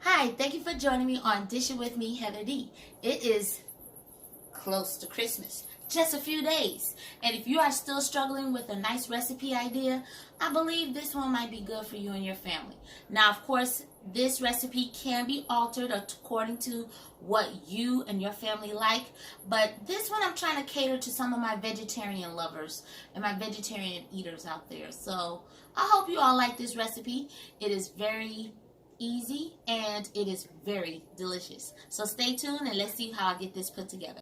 Hi, thank you for joining me on Dish It With Me, Heather D. It is close to Christmas, just a few days. And if you are still struggling with a nice recipe idea, I believe this one might be good for you and your family. Now, of course, this recipe can be altered according to what you and your family like, but this one I'm trying to cater to some of my vegetarian lovers and my vegetarian eaters out there. So I hope you all like this recipe. It is very easy and it is very delicious. So stay tuned and let's see how I get this put together.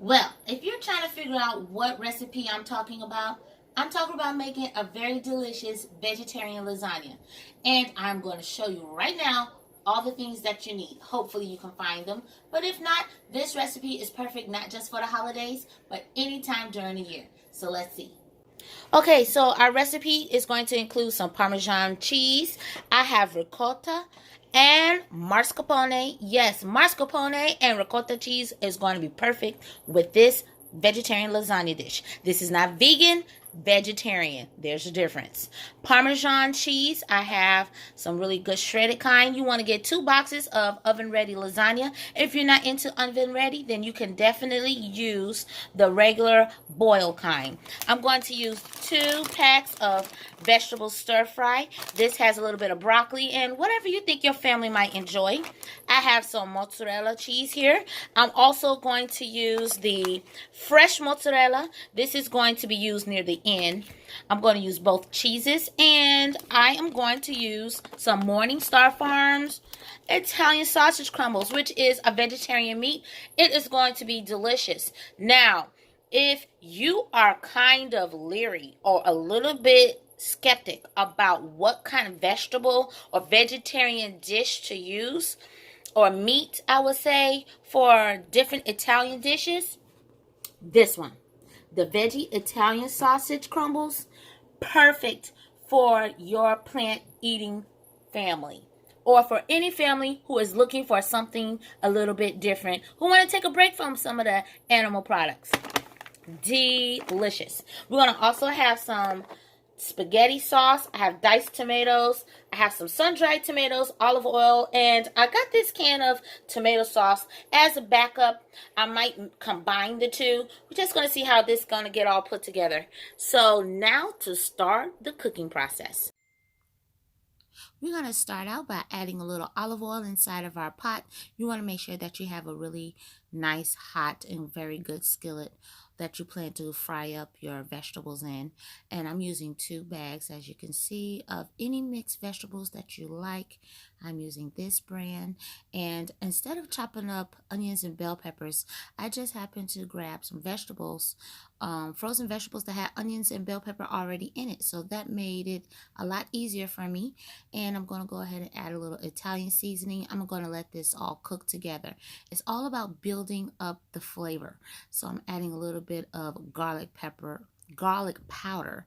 Well, if you're trying to figure out what recipe I'm talking about making a very delicious vegetarian lasagna. And I'm going to show you right now all the things that you need. Hopefully you can find them. But if not, this recipe is perfect not just for the holidays, but anytime during the year. So let's see. Okay, so our recipe is going to include some Parmesan cheese. I have ricotta and mascarpone. Yes, mascarpone and ricotta cheese is going to be perfect with this vegetarian lasagna dish. This is not vegan, vegetarian. There's a difference. Parmesan cheese, I have some really good shredded kind. You want to get 2 boxes of oven ready lasagna. If you're not into oven ready, then you can definitely use the regular boil kind. I'm going to use 2 packs of vegetable stir fry. This has a little bit of broccoli and whatever you think your family might enjoy. I have some mozzarella cheese here. I'm also going to use the fresh mozzarella. This is going to be used near the end. I'm going to use both cheeses, and I am going to use some Morningstar Farms Italian sausage crumbles, which is a vegetarian meat. It is going to be delicious. Now, if you are kind of leery or a little bit skeptic about what kind of vegetable or vegetarian dish to use, or meat, I would say, for different Italian dishes, this one, the veggie Italian sausage crumbles, perfect for your plant eating family, or for any family who is looking for something a little bit different, who want to take a break from some of the animal products. Delicious. We're going to also have some spaghetti sauce. I have diced tomatoes. I have some sun-dried tomatoes, olive oil, and I got this can of tomato sauce as a backup. I might combine the two. We're just going to see how this is going to get all put together. So now to start the cooking process. We're going to start out by adding a little olive oil inside of our pot. You want to make sure that you have a really nice, hot, and very good skillet that you plan to fry up your vegetables in. And I'm using 2 bags, as you can see, of any mixed vegetables that you like. I'm using this brand. And instead of chopping up onions and bell peppers, I just happened to grab some vegetables, frozen vegetables that had onions and bell pepper already in it. So that made it a lot easier for me. And I'm going to go ahead and add a little Italian seasoning. I'm going to let this all cook together. It's all about building up the flavor. So I'm adding a little bit of garlic powder. Garlic powder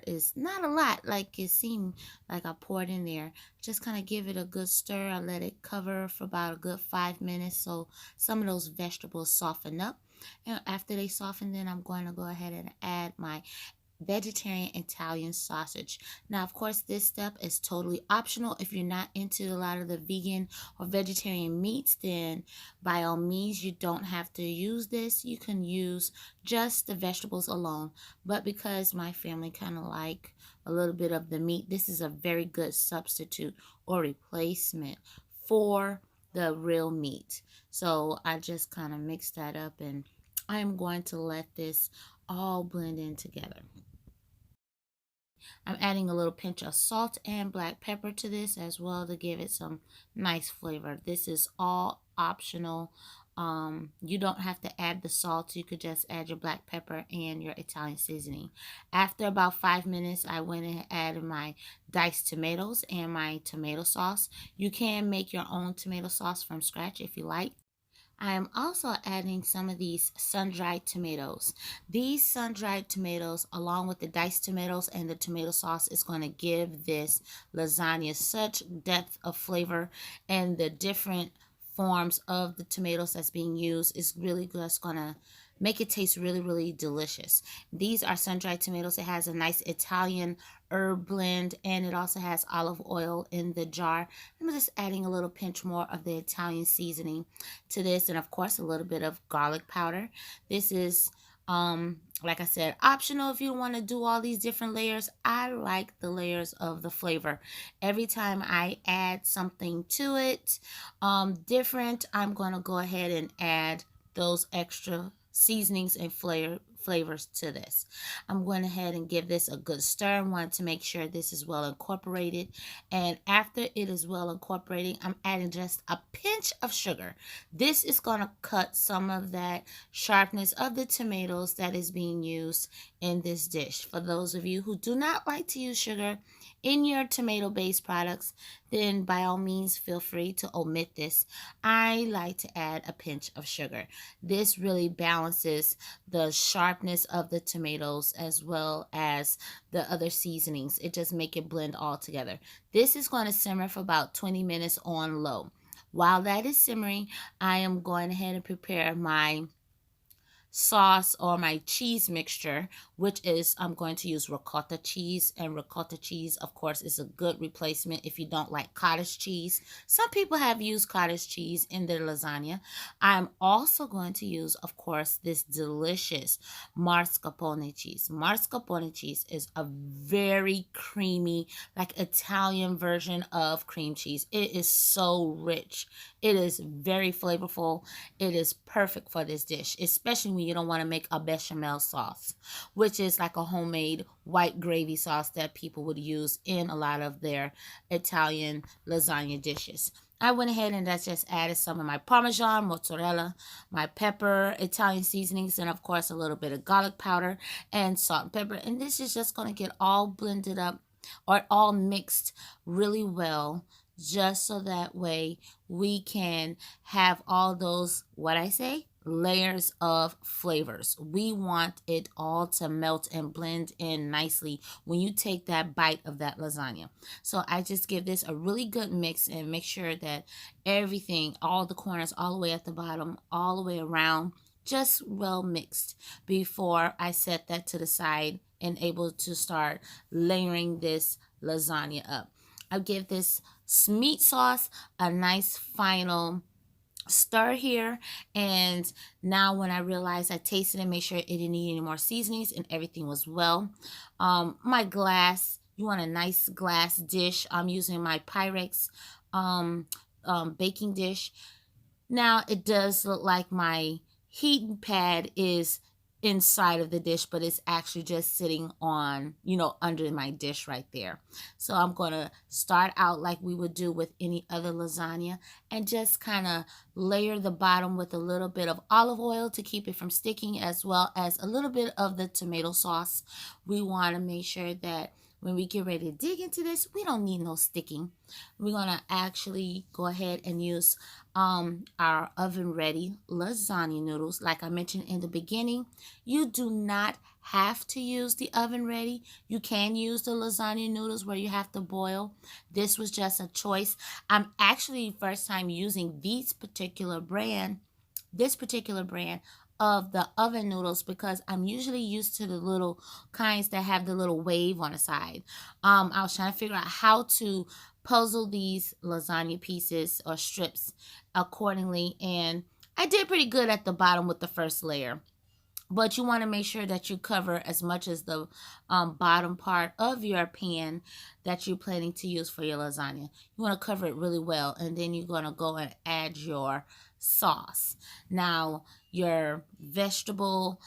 is not a lot like it seemed like I poured in there. Just kind of give it a good stir. I let it cover for about a good 5 minutes so some of those vegetables soften up. And after they soften, then I'm going to go ahead and add my vegetarian Italian sausage. Now, of course, this step is totally optional. If you're not into a lot of the vegan or vegetarian meats, then by all means, you don't have to use this. You can use just the vegetables alone. But because my family kind of like a little bit of the meat, this is a very good substitute or replacement for the real meat. So I just kind of mix that up, and I'm going to let this all blend in together. I'm adding a little pinch of salt and black pepper to this as well to give it some nice flavor. This is all optional. You don't have to add the salt. You could just add your black pepper and your Italian seasoning. After about 5 minutes, I went and added my diced tomatoes and my tomato sauce. You can make your own tomato sauce from scratch if you like. I am also adding some of these sun-dried tomatoes. These sun-dried tomatoes, along with the diced tomatoes and the tomato sauce, is going to give this lasagna such depth of flavor, and the different forms of the tomatoes that's being used is really just going to make it taste really, really delicious. These are sun-dried tomatoes. It has a nice Italian herb blend, and it also has olive oil in the jar. I'm just adding a little pinch more of the Italian seasoning to this, and of course a little bit of garlic powder. This is like I said, optional if you want to do all these different layers. I like the layers of the flavor. Every time I add something to it different, I'm going to go ahead and add those extra seasonings and flavors to this. I'm going ahead and give this a good stir. I want to make sure this is well incorporated. And after it is well incorporated, I'm adding just a pinch of sugar. This is going to cut some of that sharpness of the tomatoes that is being used in this dish. For those of you who do not like to use sugar in your tomato-based products, then by all means feel free to omit this. I like to add a pinch of sugar. This really balances the sharpness of the tomatoes as well as the other seasonings. It just make it blend all together. This is going to simmer for about 20 minutes on low. While that is simmering, I am going ahead and prepare my sauce or my cheese mixture, which is I'm going to use ricotta cheese, and ricotta cheese of course is a good replacement if you don't like cottage cheese. Some people have used cottage cheese in their lasagna. I'm also going to use, of course, this delicious mascarpone cheese. Mascarpone cheese is a very creamy, like Italian version of cream cheese. It is so rich. It is very flavorful. It is perfect for this dish, especially when you don't want to make a bechamel sauce, which is like a homemade white gravy sauce that people would use in a lot of their Italian lasagna dishes. I went ahead and I just added some of my Parmesan, mozzarella, my pepper, Italian seasonings, and of course a little bit of garlic powder and salt and pepper. And this is just going to get all blended up or all mixed really well, just so that way we can have all those, what I say, layers of flavors. We want it all to melt and blend in nicely when you take that bite of that lasagna. So I just give this a really good mix and make sure that everything, all the corners, all the way at the bottom, all the way around, just well mixed before I set that to the side and able to start layering this lasagna up. I'll give this meat sauce a nice final stir here, and now when I realized, I tasted and made sure it didn't need any more seasonings and everything was well. My glass, you want a nice glass dish. I'm using my Pyrex baking dish. Now it does look like my heating pad is inside of the dish, but it's actually just sitting on, under my dish right there. So I'm going to start out like we would do with any other lasagna and just kind of layer the bottom with a little bit of olive oil to keep it from sticking, as well as a little bit of the tomato sauce. We want to make sure that when we get ready to dig into this, we don't need no sticking. We're going to actually go ahead and use our oven ready lasagna noodles. Like I mentioned in the beginning, you do not have to use the oven ready. You can use the lasagna noodles where you have to boil. This was just a choice. I'm actually first time using this particular brand of the oven noodles, because I'm usually used to the little kinds that have the little wave on the side. I was trying to figure out how to puzzle these lasagna pieces or strips accordingly, and I did pretty good at the bottom with the first layer. But you want to make sure that you cover as much as the bottom part of your pan that you're planning to use for your lasagna. You want to cover it really well, and then you're going to go and add your sauce. Now, your vegetable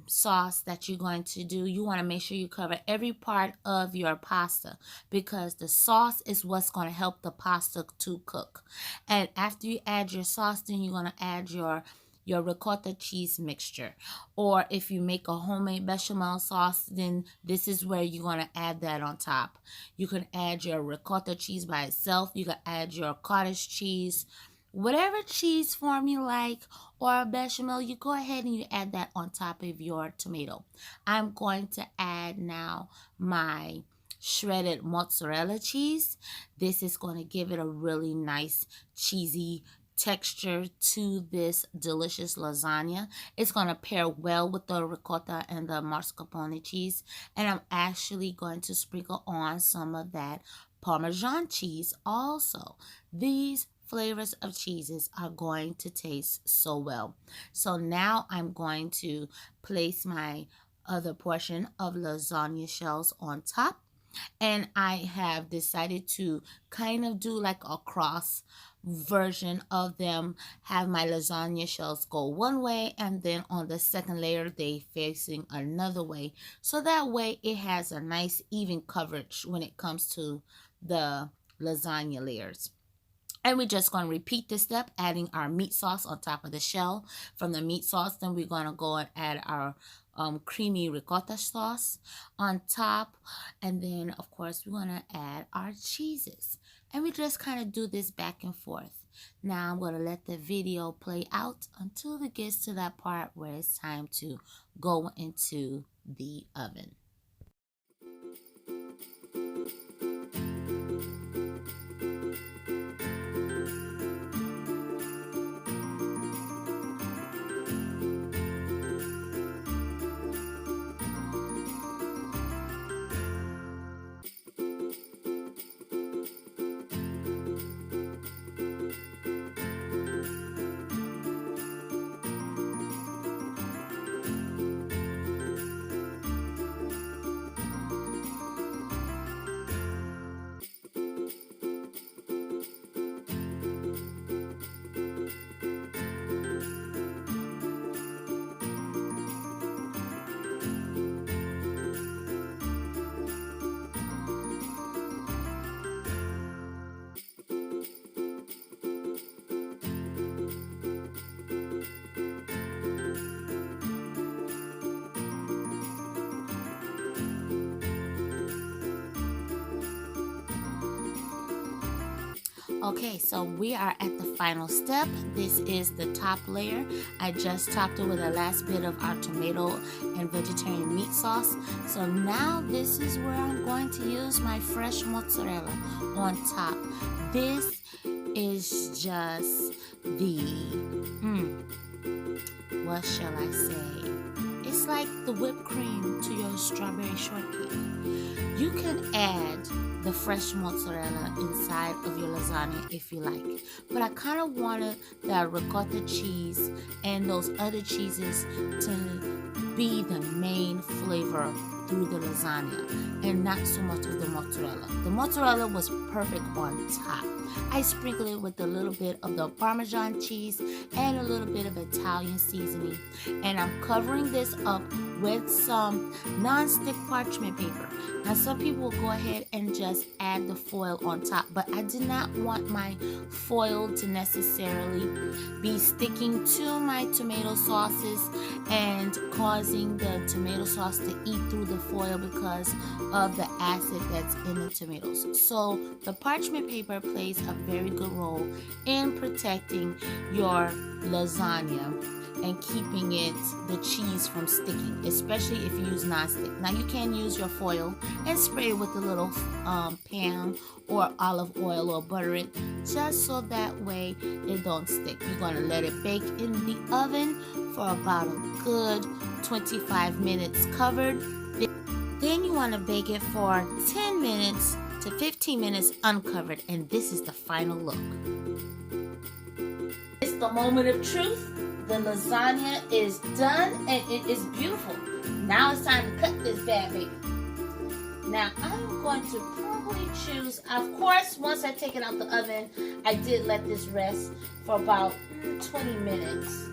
sauce that you're going to do, you want to make sure you cover every part of your pasta, because the sauce is what's going to help the pasta to cook. And after you add your sauce, then you're going to add your ricotta cheese mixture. Or if you make a homemade bechamel sauce, then this is where you're going to add that on top. You can add your ricotta cheese by itself. You can add your cottage cheese, whatever cheese form you like, or a bechamel, you go ahead and you add that on top of your tomato. I'm going to add now my shredded mozzarella cheese. This is going to give it a really nice cheesy texture to this delicious lasagna. It's going to pair well with the ricotta and the mascarpone cheese. And I'm actually going to sprinkle on some of that Parmesan cheese also. These flavors of cheeses are going to taste so well. So now I'm going to place my other portion of lasagna shells on top. And I have decided to kind of do like a cross version of them, have my lasagna shells go one way, and then on the second layer they facing another way, so that way it has a nice even coverage when it comes to the lasagna layers. And we're just going to repeat this step, adding our meat sauce on top of the shell. From the meat sauce, then we're going to go and add our creamy ricotta sauce on top. And then, of course, we're going to add our cheeses. And we just kind of do this back and forth. Now I'm going to let the video play out until it gets to that part where it's time to go into the oven. Okay, so we are at the final step. This is the top layer. I just topped it with the last bit of our tomato and vegetarian meat sauce. So now this is where I'm going to use my fresh mozzarella on top. This is just the, what shall I say? It's like the whipped cream to your strawberry shortcake. You can add the fresh mozzarella inside of your lasagna if you like, but I kind of wanted that ricotta cheese and those other cheeses to be the main flavor through the lasagna and not so much of the mozzarella. The mozzarella was perfect on top. I sprinkled it with a little bit of the Parmesan cheese and a little bit of Italian seasoning, and I'm covering this up with some non-stick parchment paper. Now some people will go ahead and just add the foil on top, but I did not want my foil to necessarily be sticking to my tomato sauces and causing the tomato sauce to eat through the foil because of the acid that's in the tomatoes. So the parchment paper plays a very good role in protecting your lasagna and keeping the cheese from sticking, especially if you use non-stick. Now you can use your foil and spray it with a little pan or olive oil or butter it, just so that way it don't stick. You're gonna let it bake in the oven for about a good 25 minutes covered. Then you wanna bake it for 10 minutes to 15 minutes uncovered, and this is the final look. It's the moment of truth. The lasagna is done and it is beautiful. Now it's time to cut this bad baby. Now I'm going to probably choose, of course, once I take it out the oven, I did let this rest for about 20 minutes.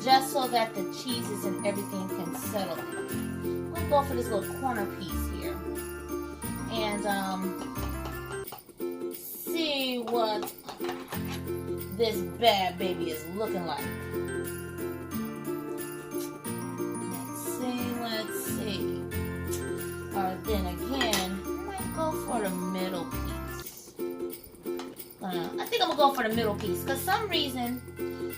just so that the cheeses and everything can settle. I'm gonna go for this little corner piece here, and see what this bad baby is looking like. Let's see. Then again, I might go for the middle piece. I think I'm gonna go for the middle piece because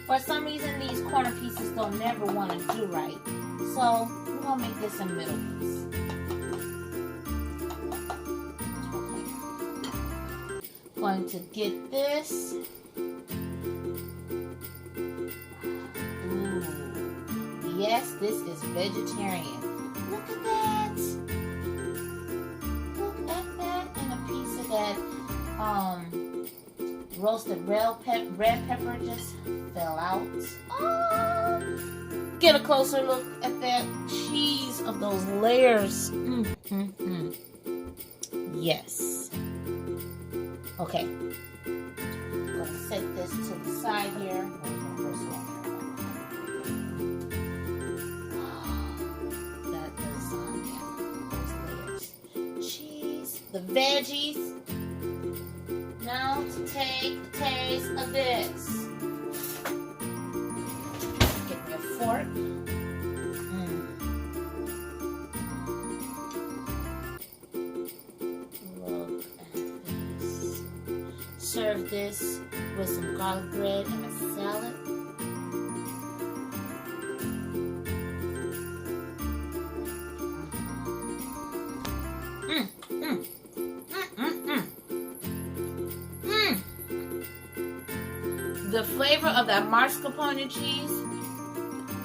for some reason, these corner pieces don't never want to do right. So we're gonna make this a middle piece. Okay. Going to get this. Ooh. Yes, this is vegetarian. Look at that. Look at that. And a piece of that roasted red pepper just fell out. Oh, get a closer look at that cheese of those layers. Yes. Okay. I'm going to set this to the side here. That lasagna. Those layers. Cheese. The veggies. Now to take a taste of this. Get me a fork. Look at this. Serve this with some garlic bread and a salad. The flavor of that mascarpone cheese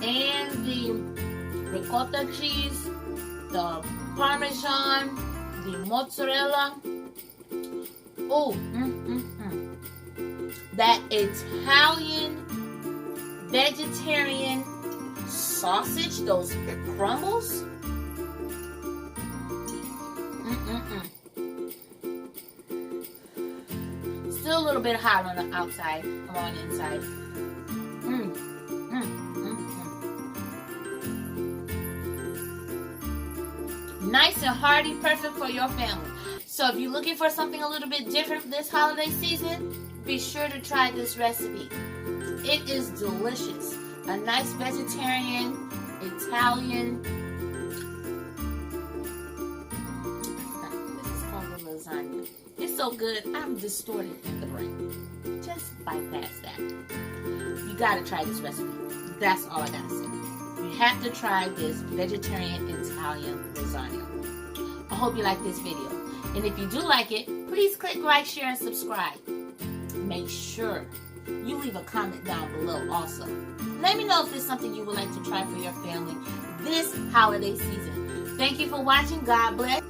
and the ricotta cheese, the parmesan, the mozzarella. Oh, that Italian vegetarian sausage, those crumbles. Still a little bit hot on the outside. Come on inside. Nice and hearty, perfect for your family. So if you're looking for something a little bit different this holiday season, be sure to try this recipe. It is delicious. A nice vegetarian, Italian. This is called a lasagna. It's so good, I'm distorted in the brain. Just bypass that. You gotta try this recipe. That's all I gotta say. You have to try this vegetarian Italian lasagna. I hope you like this video. And if you do like it, please click like, share, and subscribe. Make sure you leave a comment down below also. Let me know if there's something you would like to try for your family this holiday season. Thank you for watching. God bless.